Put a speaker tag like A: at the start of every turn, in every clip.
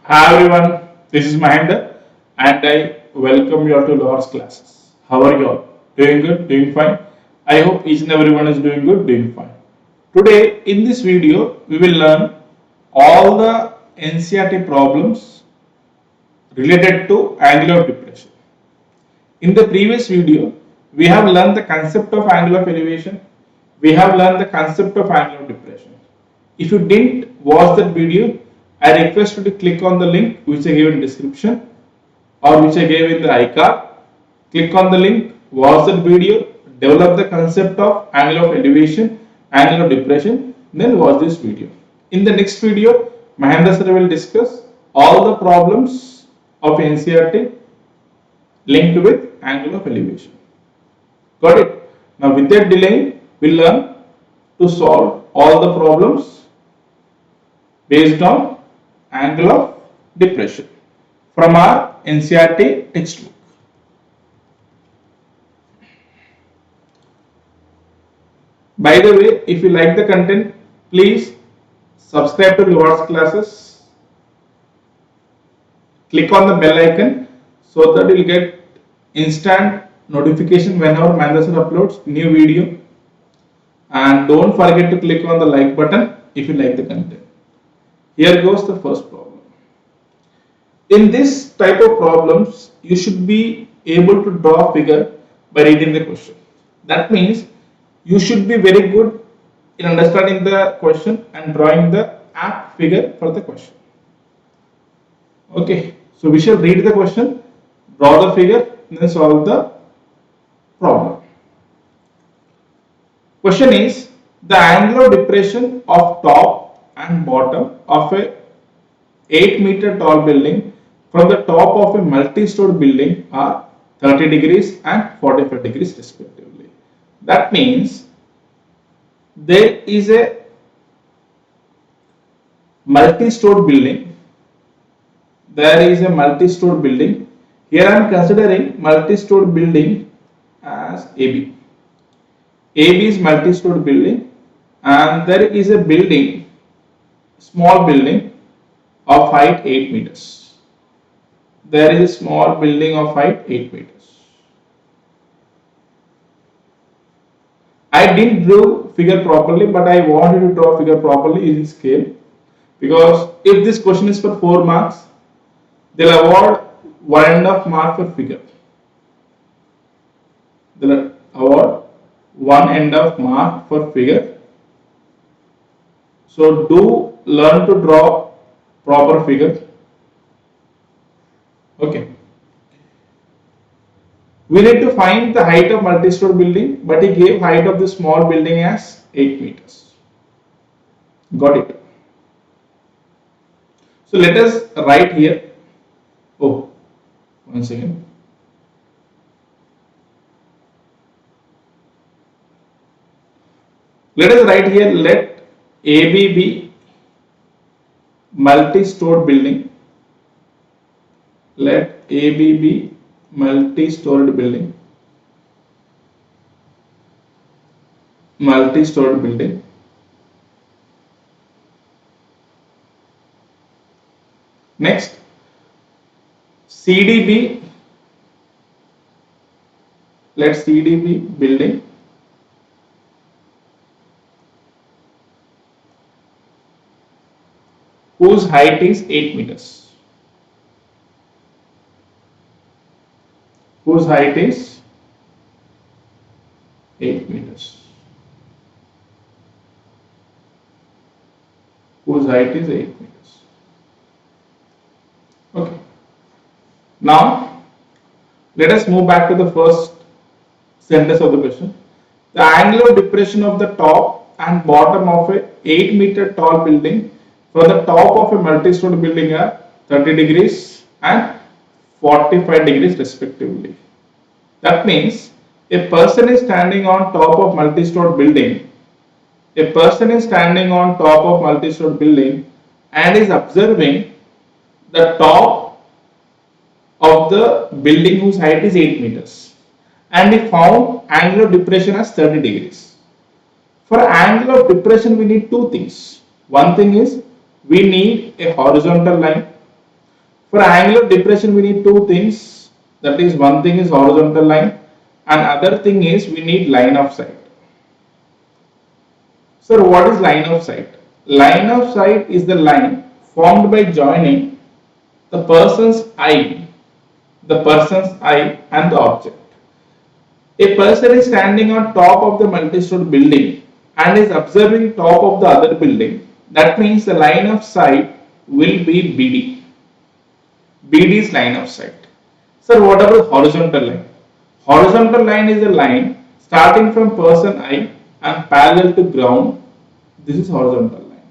A: Hi everyone, this is Mahendra and I welcome you all to LUHAR'S classes. How are you all? Doing good? Doing fine? I hope each and everyone is doing good, doing fine. Today in this video we will learn all the NCERT problems related to angle of depression. In the previous video we have learned the concept of angle of elevation, we have learned the concept of angle of depression. If you didn't watch that video, I request you to click on the link which I gave in description or which I gave in the icon. Click on the link, watch that video, develop the concept of angle of elevation, angle of depression, then watch this video. In the next video, Mahendra sir will discuss all the problems of NCERT linked with angle of elevation. Got it? Now without delay, we'll learn to solve all the problems based on angle of depression from our NCERT textbook. By the way, if you like the content, please subscribe to LUHAR'S classes. Click on the bell icon so that you'll get instant notification whenever Mahendra sir uploads new video. And don't forget to click on the like button if you like the content. Here goes the first problem. In this type of problems, you should be able to draw a figure by reading the question. That means you should be very good in understanding the question and drawing the apt figure for the question. Okay, so we shall read the question, draw the figure, and then solve the problem. Question is, the angle of depression of top and bottom of a 8-meter tall building from the top of a multi-story building are 30 degrees and 45 degrees respectively. That means there is a multi-story building. There is a multi-story building. Here I am considering multi-story building as AB. AB is multi-story building, and there is a building, small building of height 8 meters. There is a small building of height 8 meters. I didn't draw figure properly, but I wanted to draw figure properly using scale, because if this question is for 4 marks, they'll award 1.5 mark for figure. They'll award 1.5 mark for figure. So do learn to draw proper figure. Okay. We need to find the height of multi-story building, but he gave height of the small building as 8 meters. Got it? So let us write here. Oh, one second. Let us write here, let AB be multi-story building. Let AB be multi-storied building. Multi-storied building. Next, CDB. Let CD be building. Whose height is 8 meters. Whose height is 8 meters. Whose height is 8 meters. Okay. Now, let us move back to the first sentence of the question. The angle of depression of the top and bottom of a 8-meter tall building from the top of a multi-story building are 30 degrees and 45 degrees respectively. That means a person is standing on top of multi-story building. A person is standing on top of multi-story building and is observing the top of the building whose height is 8 meters. And he found angle of depression as 30 degrees. For angle of depression we need two things. One thing is we need a horizontal line For angle of depression, we need two things. That is, one thing is horizontal line, and other thing is we need line of sight. Sir, what is line of sight? Line of sight is the line formed by joining the person's eye and the object. A person is standing on top of the multi-story building and is observing top of the other building. That means the line of sight will be BD. BD is line of sight. Sir, what about horizontal line? Horizontal line is a line starting from person eye and parallel to ground. This is horizontal line.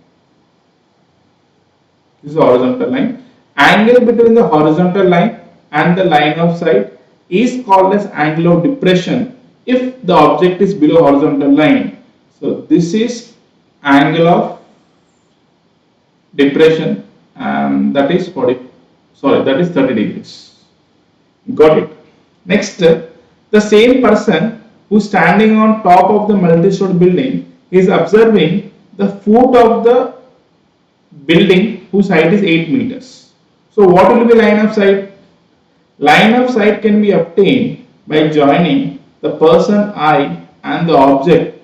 A: This is horizontal line. Angle between the horizontal line and the line of sight is called as angle of depression if the object is below horizontal line. So this is angle of depression, and that is 30 degrees. Got it. Next, the same person who is standing on top of the multi-story building is observing the foot of the building whose height is 8 meters. So what will be line of sight? Line of sight can be obtained by joining the person eye and the object.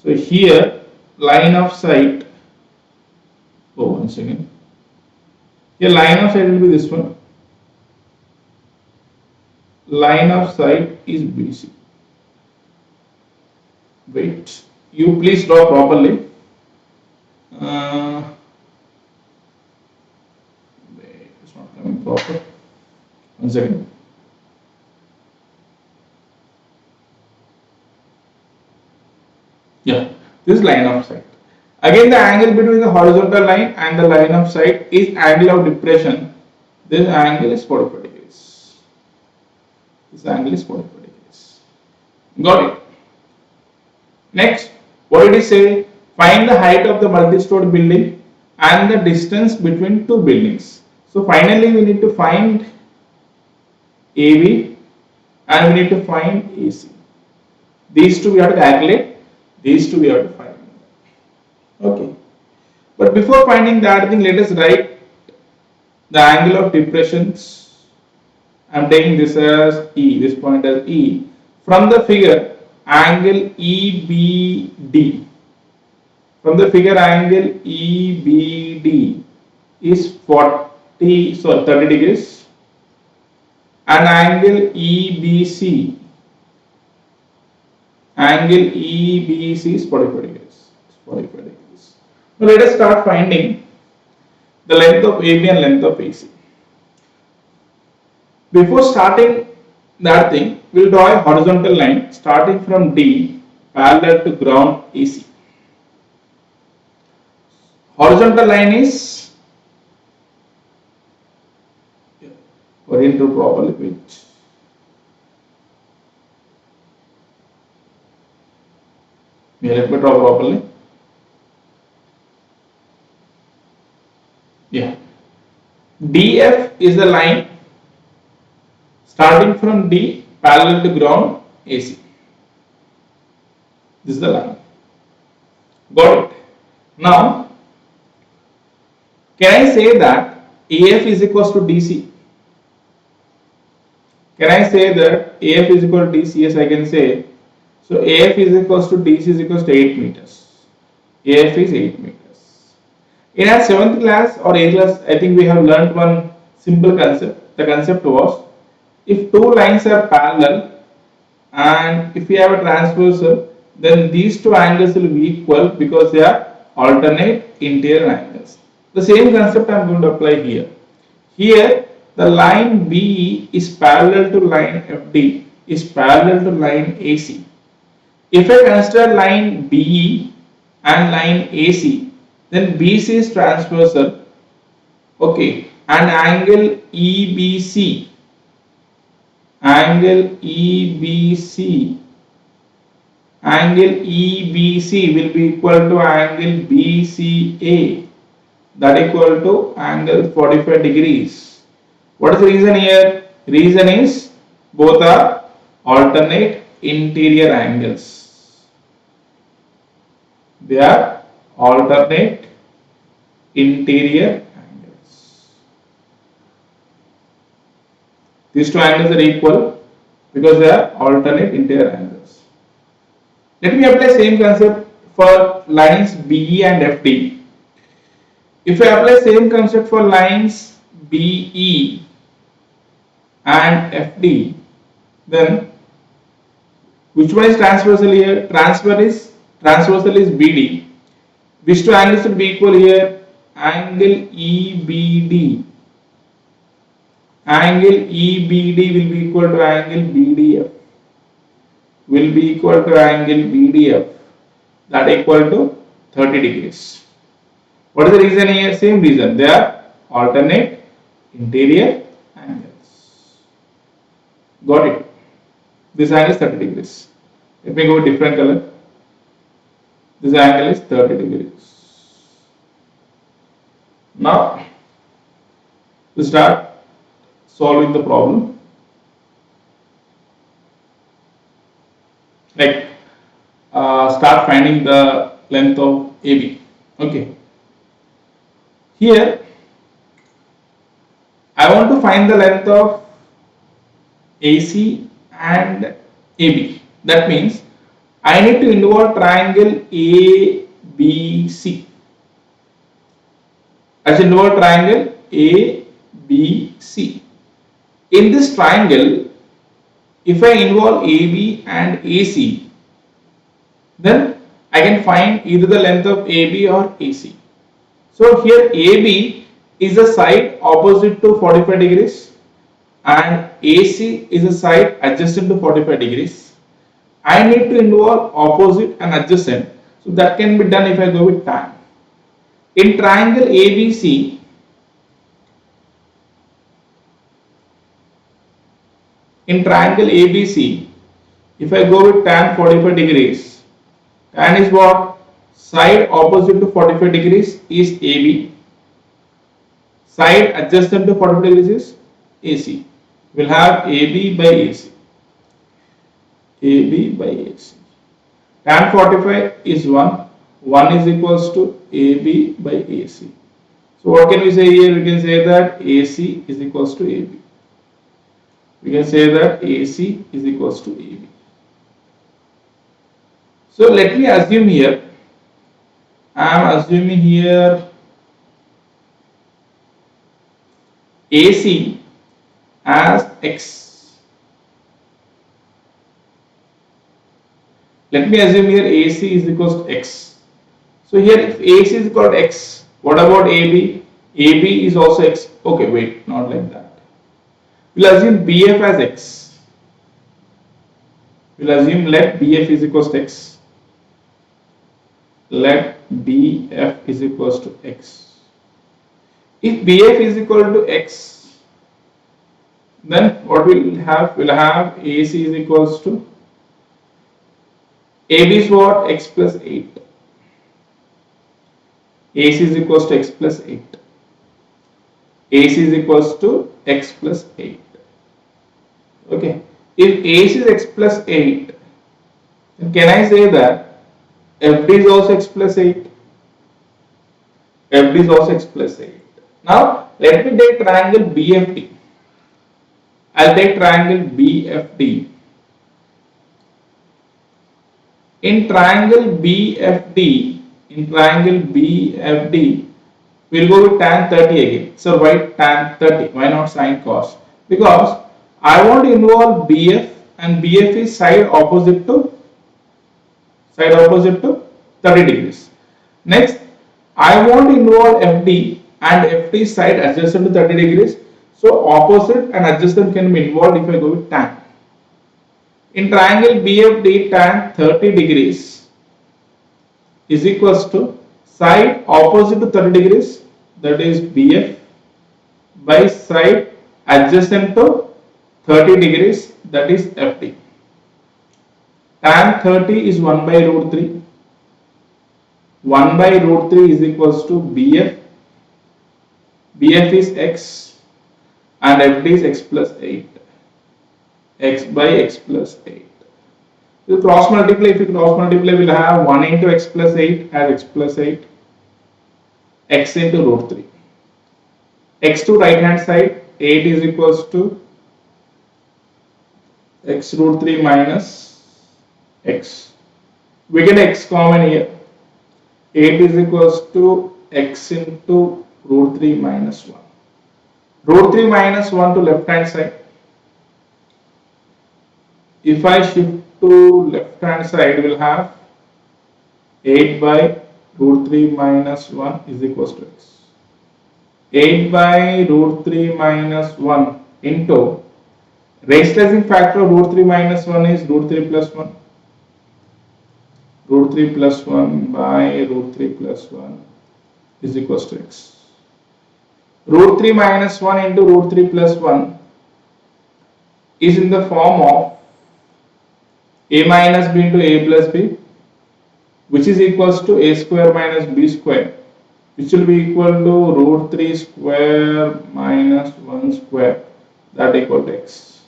A: So here line of sight, one second. Here line of sight will be this one. Line of sight is BC. Wait, you please draw properly. Wait, it's not coming proper. One second. Yeah, this is line of sight. Again, the angle between the horizontal line and the line of sight is angle of depression. This angle is 45 degrees. This angle is 45 degrees. Got it. Next, what did he say? Find the height of the multi-story building and the distance between two buildings. So finally, we need to find AB and we need to find AC. These two we have to calculate. These two we have to find. Okay. But before finding that thing, let us write the angle of depressions. I am taking this as E, this point as E. From the figure, angle EBD. From the figure, angle EBD is 30 degrees, and angle EBC is 45 degrees. 45 degrees. Now let us start finding the length of AB and length of AC. Before starting that thing, we will draw a horizontal line starting from D parallel to ground AC. Horizontal line is oriented properly, which let me draw properly. Yeah, DF is the line starting from D parallel to ground AC. This is the line. Got it. Now, can I say that AF is equals to DC? Can I say that AF is equal to DC? Yes, I can say. So AF is equals to DC is equals to 8 meters. AF is 8 meters. In our 7th class or 8th class, I think we have learnt one simple concept. The concept was, if two lines are parallel and if we have a transversal, then these two angles will be equal because they are alternate interior angles. The same concept I am going to apply here. Here the line BE is parallel to line FD is parallel to line AC. If I consider line BE and line AC, then BC is transversal, okay, and angle EBC will be equal to angle BCA, that equal to angle 45 degrees. What is the reason here? Reason is both are alternate interior angles. They are alternate interior angles. These two angles are equal because they are alternate interior angles. Let me apply same concept for lines BE and FD. If I apply same concept for lines BE and FD, then which one is transversal here? Transversal is BD. Which two angles should be equal here? Angle EBD. Angle EBD will be equal to angle BDF. Will be equal to angle BDF. That equal to 30 degrees. What is the reason here? Same reason. They are alternate interior angles. Got it? This angle is 30 degrees. Let me go with different color. This angle is 30 degrees. Now, we start solving the problem. Like, start finding the length of AB. Okay. Here, I want to find the length of AC and AB. That means I need to involve triangle ABC. I should involve triangle ABC. In this triangle, if I involve AB and AC, then I can find either the length of AB or AC. So here AB is a side opposite to 45 degrees and AC is a side adjacent to 45 degrees. I need to involve opposite and adjacent. So that can be done if I go with tan. In triangle ABC, if I go with tan 45 degrees, tan is what? Side opposite to 45 degrees is AB. Side adjacent to 45 degrees is AC. We'll have AB by AC. AB by AC. Tan 45 is 1. 1 is equals to AB by AC. So what can we say here? We can say that AC is equals to AB. We can say that AC is equals to AB. So let me assume here, I am assuming here AC as X. Let me assume here AC is equals to X. So here if AC is equal to X, what about AB? AB is also X. Okay, wait, not like that. We'll assume BF as X. We'll assume let BF is equals to X. Let BF is equals to X. If BF is equal to X, then what we'll have? We'll have AC is equals to AB is what? X plus 8. AC is equals to X plus 8. AC is equals to X plus 8. Okay. If AC is X plus 8, then can I say that FD is also X plus 8? FD is also X plus 8. Now, let me take triangle BFD. I'll take triangle BFD. In triangle BFD, we'll go with tan 30 again. So write tan 30. Why not sin cos? Because I want to involve BF, and BF is side opposite to 30 degrees. Next, I want to involve FD, and FD is side adjacent to 30 degrees. So opposite and adjacent can be involved if I go with tan. In triangle BFD, tan 30 degrees is equals to side opposite to 30 degrees, that is BF, by side adjacent to 30 degrees, that is FD. Tan 30 is 1 by root 3. 1 by root 3 is equals to BF. BF is X and FD is X plus 8. X by X plus 8. If you cross multiply, we'll have 1 into X plus 8 as X plus 8. X into root 3. X to right hand side, 8 is equals to x root 3 minus x. We get x common here. 8 is equals to x into root 3 minus 1. Root 3 minus 1 to left hand side. If I shift to left hand side, we will have 8 by root 3 minus 1 is equals to x. 8 by root 3 minus 1 into rationalizing factor of root 3 minus 1 is root 3 plus 1. Root 3 plus 1 by root 3 plus 1 is equals to x. Root 3 minus 1 into root 3 plus 1 is in the form of a minus b into a plus b, which is equals to a square minus b square, which will be equal to root 3 square minus 1 square, that equal to x.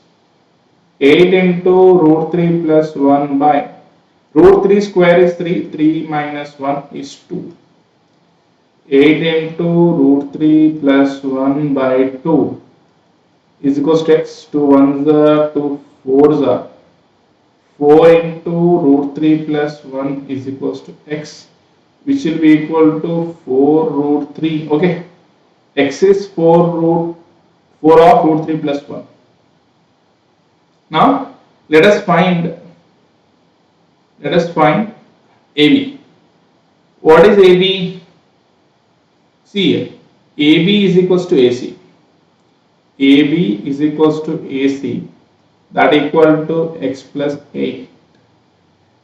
A: 8 into root 3 plus 1 by root 3 square is 3, 3 minus 1 is 2. 8 into root 3 plus 1 by 2 is equals to x. 2 1s are 2 4s are 4 into root 3 plus 1 is equals to x, which will be equal to 4 root 3. Okay, x is 4 of root 3 plus 1. Now let us find AB. What is AB? See here, AB is equals to AC. AB is equals to AC, that equal to x plus 8.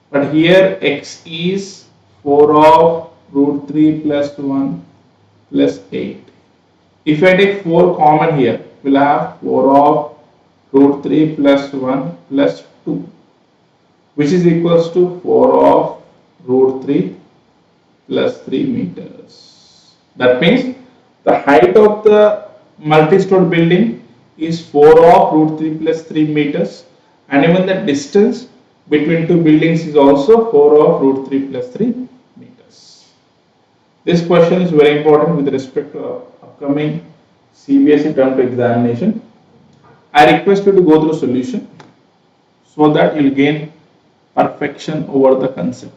A: But here x is 4 of root 3 plus 1 plus 8. If I take 4 common here, we will have 4 of root 3 plus 1 plus 2, which is equals to 4 of root 3 plus 3 meters. That means the height of the multi-story building is 4 of root 3 plus 3 meters, and even the distance between two buildings is also 4 of root 3 plus 3 meters. This question is very important with respect to upcoming CBSE term 2 examination. I request you to go through solution so that you will gain perfection over the concept.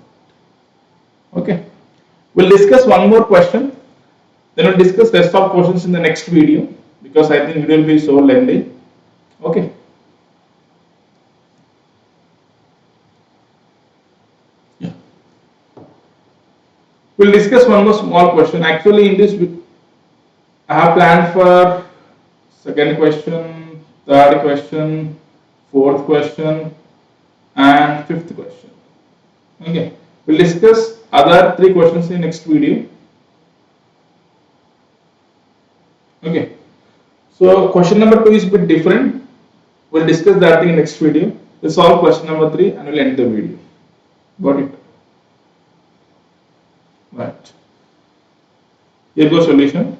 A: Okay, we'll discuss one more question, then we'll discuss rest of questions in the next video, because I think it will be so lengthy. Okay. Yeah. We'll discuss one more small question. Actually, in this I have planned for second question, third question, fourth question, and fifth question. Okay. We'll discuss other 3 questions in next video. Okay. So question number 2 is a bit different. We'll discuss that in next video. We'll solve question number 3 and we'll end the video. Got it? Right. Here goes solution.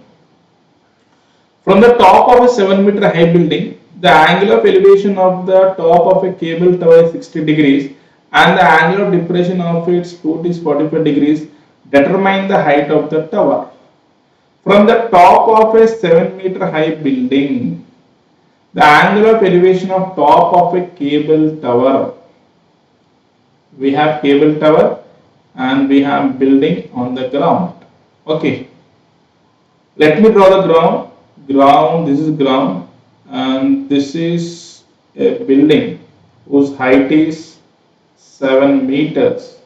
A: From the top of a 7-meter high building, the angle of elevation of the top of a cable tower is 60 degrees and the angle of depression of its foot is 45 degrees. Determine the height of the tower. From the top of a 7-meter high building, the angle of elevation of top of a cable tower. We have cable tower and we have building on the ground. Okay. Let me draw the ground. This is ground and this is a building whose height is 7 meters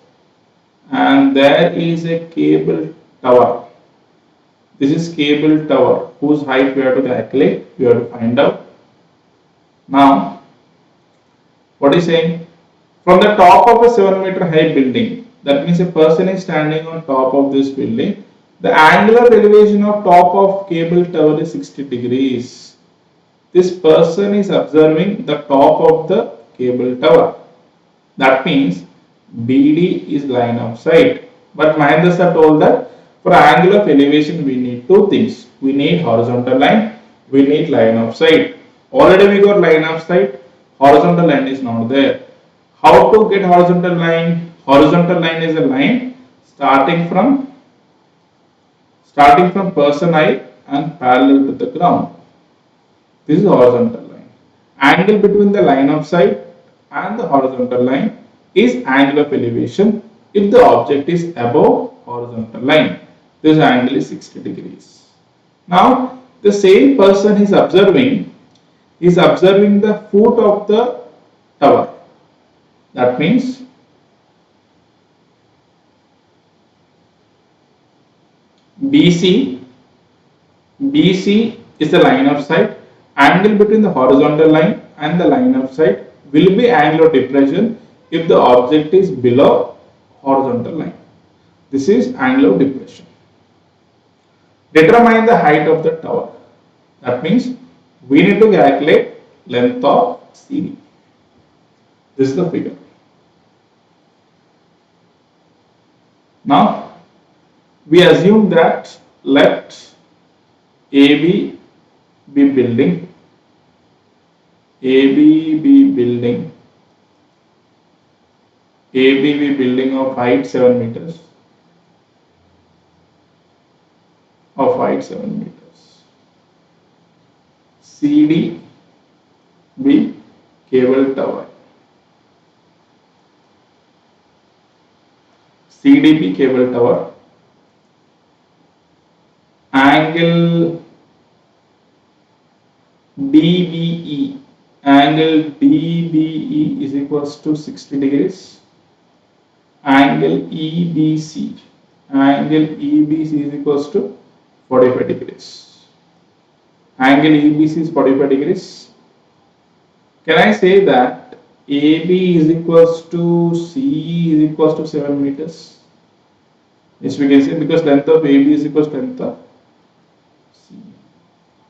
A: and there is a cable tower. This is cable tower whose height we have to calculate, we have to find out. Now, what is saying? From the top of a 7-meter high building, that means a person is standing on top of this building. The angle of elevation of top of cable tower is 60 degrees. This person is observing the top of the cable tower. That means BD is line of sight. But Mahendra sir told that for angle of elevation we need 2 things. We need horizontal line, we need line of sight. Already we got line of sight, horizontal line is not there. How to get horizontal line? Horizontal line is a line starting from person eye and parallel to the ground. This is horizontal line. Angle between the line of sight and the horizontal line is angle of elevation if the object is above horizontal line. This angle is 60 degrees. Now the same person is observing the foot of the tower. That means BC is the line of sight. Angle between the horizontal line and the line of sight will be angle of depression if the object is below horizontal line. This is angle of depression. Determine the height of the tower. That means we need to calculate length of CD. This is the figure. Now we assume that let AB be building, AB be building of height 7 meters, CD be cable tower, CDB cable tower, angle DBE is equals to 60 degrees, angle EBC is equals to 45 degrees, angle EBC is 45 degrees. Can I say that AB is equals to CE is equals to 7 meters? Yes, we can say, because length of AB is equals to length of CE.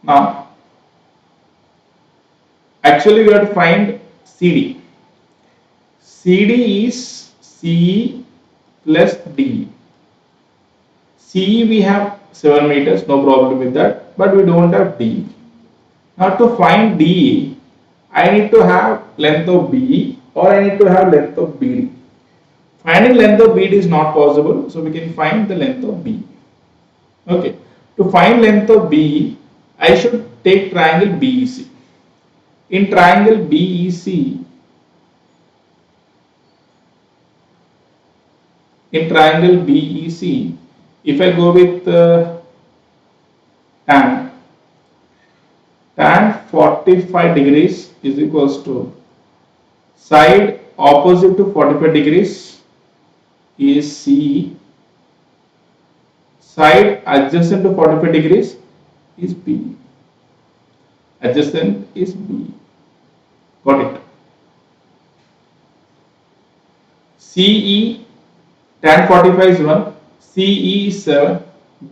A: Now, actually we have to find CD. CD is CE plus DE. CE we have 7 meters, no problem with that, but we don't have DE. Now to find DE, I need to have length of BE or I need to have length of BD. Finding length of BD is not possible, so we can find the length of BE. Okay, to find length of BE, I should take triangle BEC. In triangle BEC, if I go with tan 45 degrees is equals to side opposite to 45 degrees is CE, side adjacent to 45 degrees is BE. Adjacent is BE. Got it? CE tan 45 is 1, CE is 7,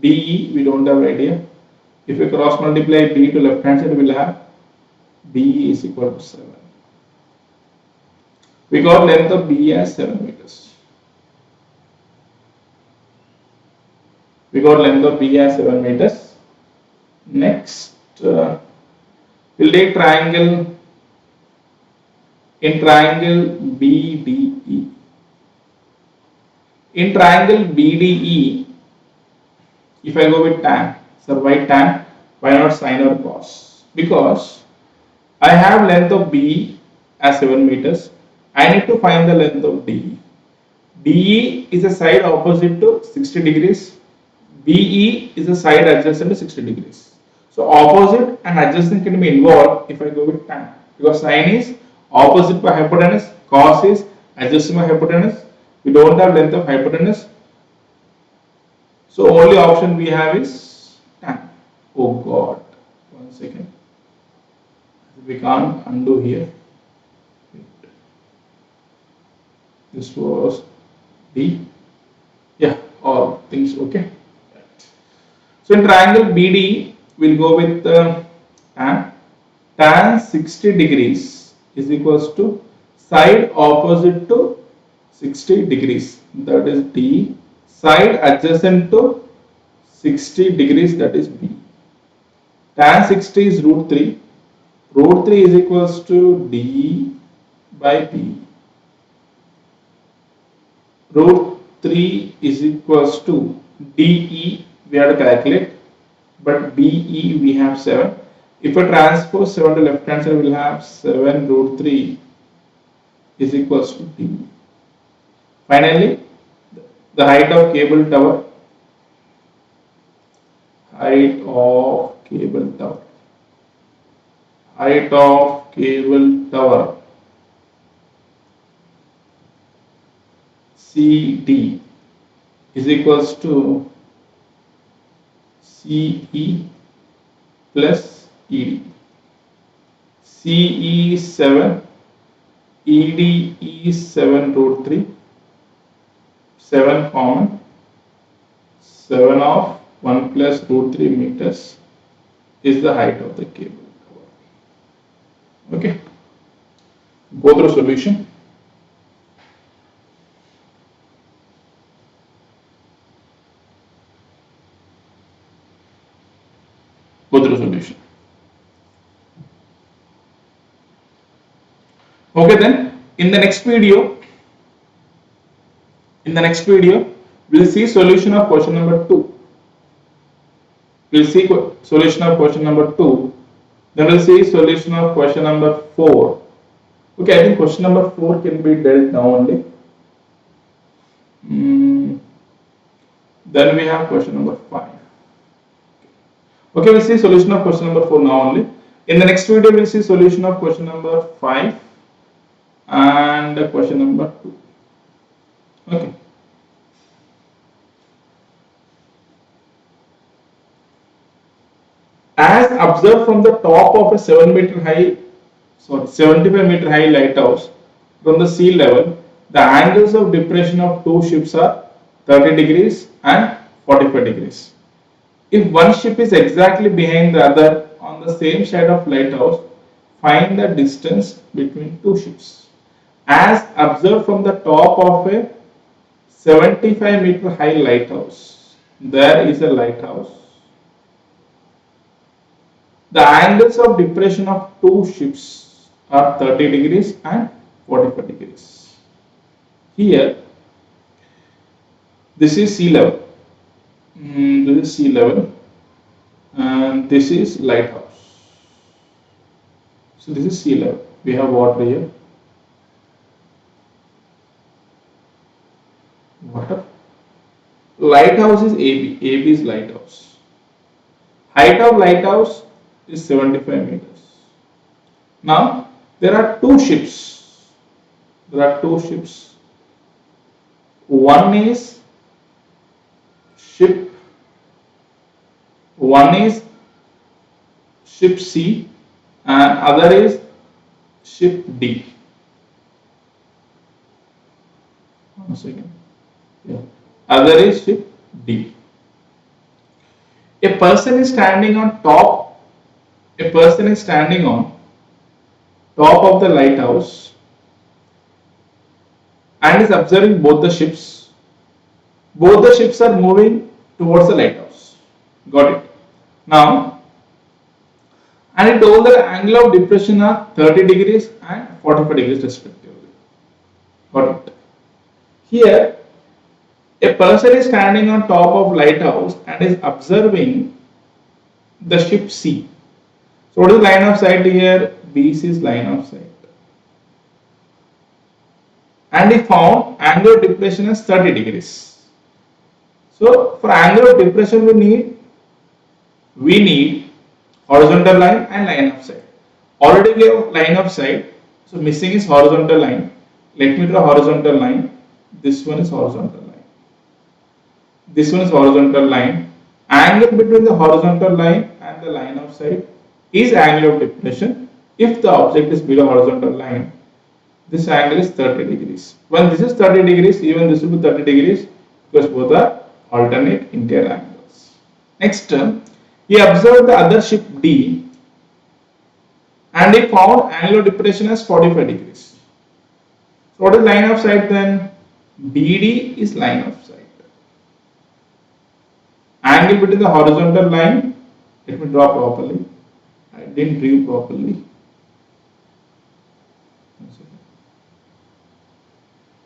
A: BE we don't have idea. If we cross multiply B to left hand side, we will have BE is equal to 7. We got length of BE as 7 meters. Next, we'll take triangle. In triangle BDE. In triangle BDE, if I go with tan, so why tan? Why not sine or cos? Because I have length of BE as 7 meters. I need to find the length of DE. DE is a side opposite to 60 degrees. BE is a side adjacent to 60 degrees. So opposite and adjacent can be involved if I go with tan, because sine is opposite by hypotenuse, cos is adjacent by hypotenuse. We don't have length of hypotenuse, so only option we have is tan. Oh God, 1 second, we can't undo here. This was D. Yeah, all things okay. So in triangle BD, we'll go with tan 60 degrees is equals to side opposite to 60 degrees, that is D, side adjacent to 60 degrees, that is B. Tan 60 is root 3. Root 3 is equals to D by B. Root 3 is equals to DE, we have to calculate, but BE we have 7. If I transpose 7 to left hand side, we will have 7 root 3 is equals to D. Finally, the height of cable tower, height of cable tower, height of cable tower CD is equals to CE plus ED. CE is 7, ED is 7 root 3, 7 common, 7 of 1 plus root 3 meters is the height of the cable cover. Okay, go through solution. Go through solution. Okay, then in the next video, we'll see solution of question number 2. We'll see solution of question number 2. Then we'll see solution of question number 4. Okay, I think question number 4 can be dealt now only. Then we have question number 5. Okay, we'll see solution of question number 4 now only. In the next video, we'll see solution of question number 5 and question number 2. Okay. As observed from the top of a 75-meter high lighthouse from the sea level, the angles of depression of two ships are 30 degrees and 45 degrees. If one ship is exactly behind the other on the same side of lighthouse, find the distance between two ships. As observed from the top of a 75-meter high lighthouse, there is a lighthouse. The angles of depression of two ships are 30 degrees and 45 degrees. Here, this is sea level. This is sea level, and this is lighthouse. So this is sea level. We have water here. Water. Lighthouse is AB. AB is lighthouse. Height of lighthouse is 75 meters. Now there are two ships. One is ship C and other is ship D. One second. Yeah. Other is ship D. A person is standing on top of the lighthouse and is observing both the ships. Both the ships are moving towards the lighthouse. Got it? Now, and it told the angle of depression are 30 degrees and 45 degrees respectively. Got it? Here, a person is standing on top of lighthouse and is observing the ship C. So what is line of sight here? BC is line of sight. And he found angle of depression as 30 degrees. So for angle of depression we need horizontal line and line of sight. Already we have line of sight. So missing is horizontal line. Let me draw horizontal line. This one is horizontal line. This one is horizontal line. Angle between the horizontal line and the line of sight is angle of depression. If the object is below horizontal line, this angle is 30 degrees. When this is 30 degrees, even this will be 30 degrees because both are alternate interior angles. Next, he observed the other ship D and he found angle of depression as 45 degrees. So what is line of sight then? BD is line of sight. Angle between the horizontal line, let me draw properly. I didn't drew properly.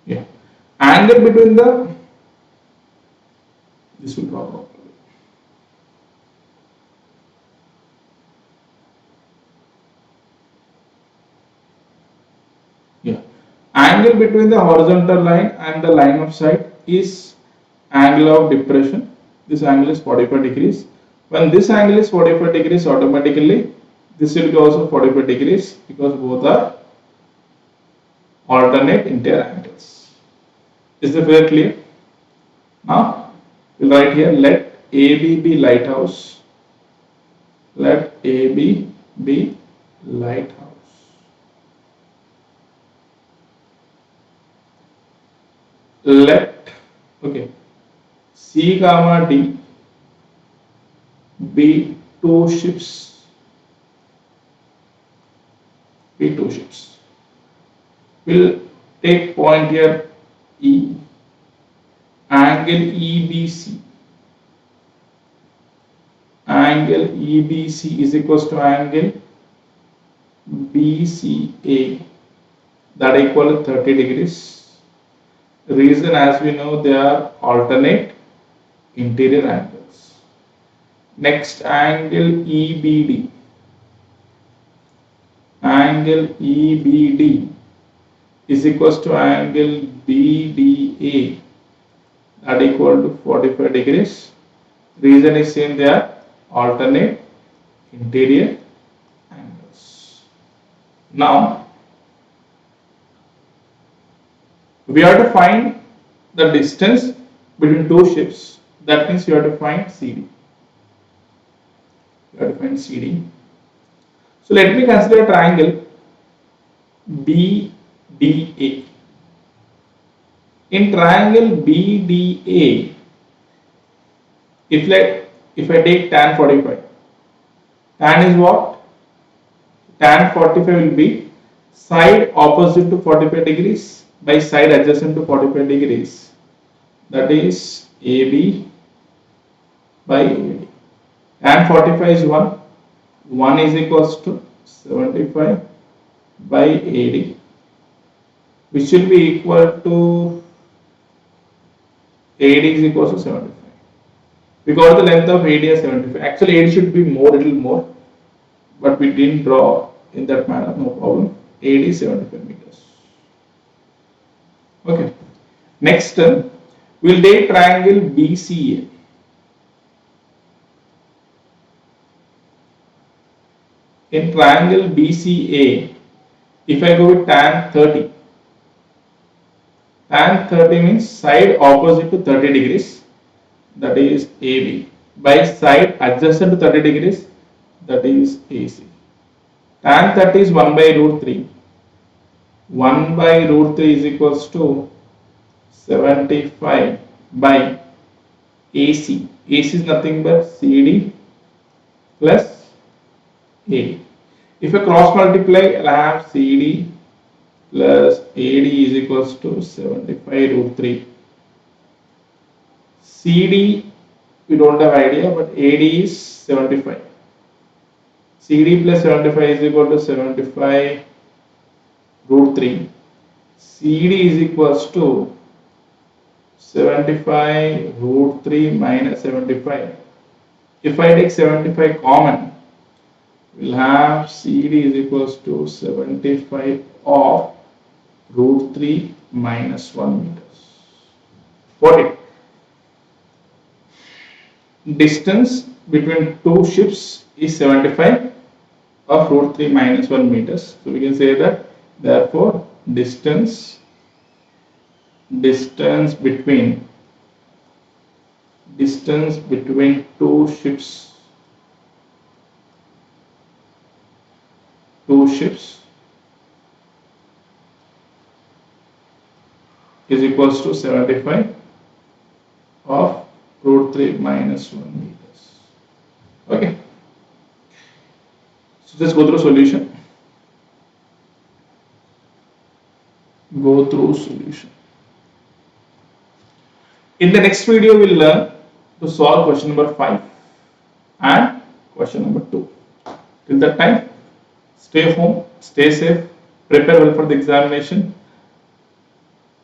A: Yeah. Angle between this will draw properly. Yeah. Angle between the horizontal line and the line of sight is angle of depression. This angle is 45 degrees. When this angle is 45 degrees, automatically this will be also 45 degrees because both are alternate interior angles. Is the figure clear? Now we'll write here, let AB be lighthouse. Let AB be lighthouse. Let C comma D be two ships. We'll take point here E. Angle EBC. Angle EBC is equals to angle BCA, that equal to 30 degrees. Reason, as we know, they are alternate interior angles. Next, angle EBD. Angle EBD is equals to angle BDA, that equal to 45 degrees. Reason is same, they are alternate interior angles. Now we have to find the distance between two ships. That means you have to find CD. So let me consider a triangle BDA. In triangle BDA, if I take tan 45, tan is what? Tan 45 will be side opposite to 45 degrees by side adjacent to 45 degrees. That is AB by AD. Tan 45 is 1. 1 is equals to 75 by AD, which will be equal to AD is equals to 75. We got the length of AD as 75. Actually, AD should be little more, but we didn't draw in that manner. No problem. AD is 75 meters. Okay. Next, we'll take triangle BCA. In triangle BCA, if I go with tan 30, tan 30 means side opposite to 30 degrees, that is AB, by side adjacent to 30 degrees, that is AC. Tan 30 is 1 by root 3. 1 by root 3 is equals to 75 by AC. AC is nothing but CD plus AD. If I cross multiply, I'll have CD plus AD is equals to 75 root 3. CD, we don't have idea, but AD is 75. CD plus 75 is equal to 75 root 3. CD is equals to 75 root 3 minus 75. If I take 75 common, we'll have CD is equals to 75 of root 3 minus 1 meters. Got it? Distance between two ships is 75 of root 3 minus 1 meters. So we can say that therefore distance between two ships is equals to 75 of root 3 minus 1 meters. Okay. So just go through solution. In the next video, we'll learn to solve question number 5 and question number 2. Till that time, stay home, stay safe, prepare well for the examination,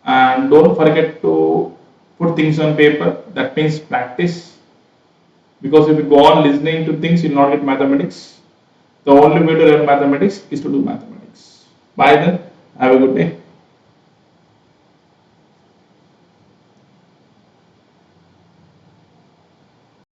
A: and don't forget to put things on paper. That means practice, because if you go on listening to things, you will not get mathematics. The only way to learn mathematics is to do mathematics. Bye then, have a good day.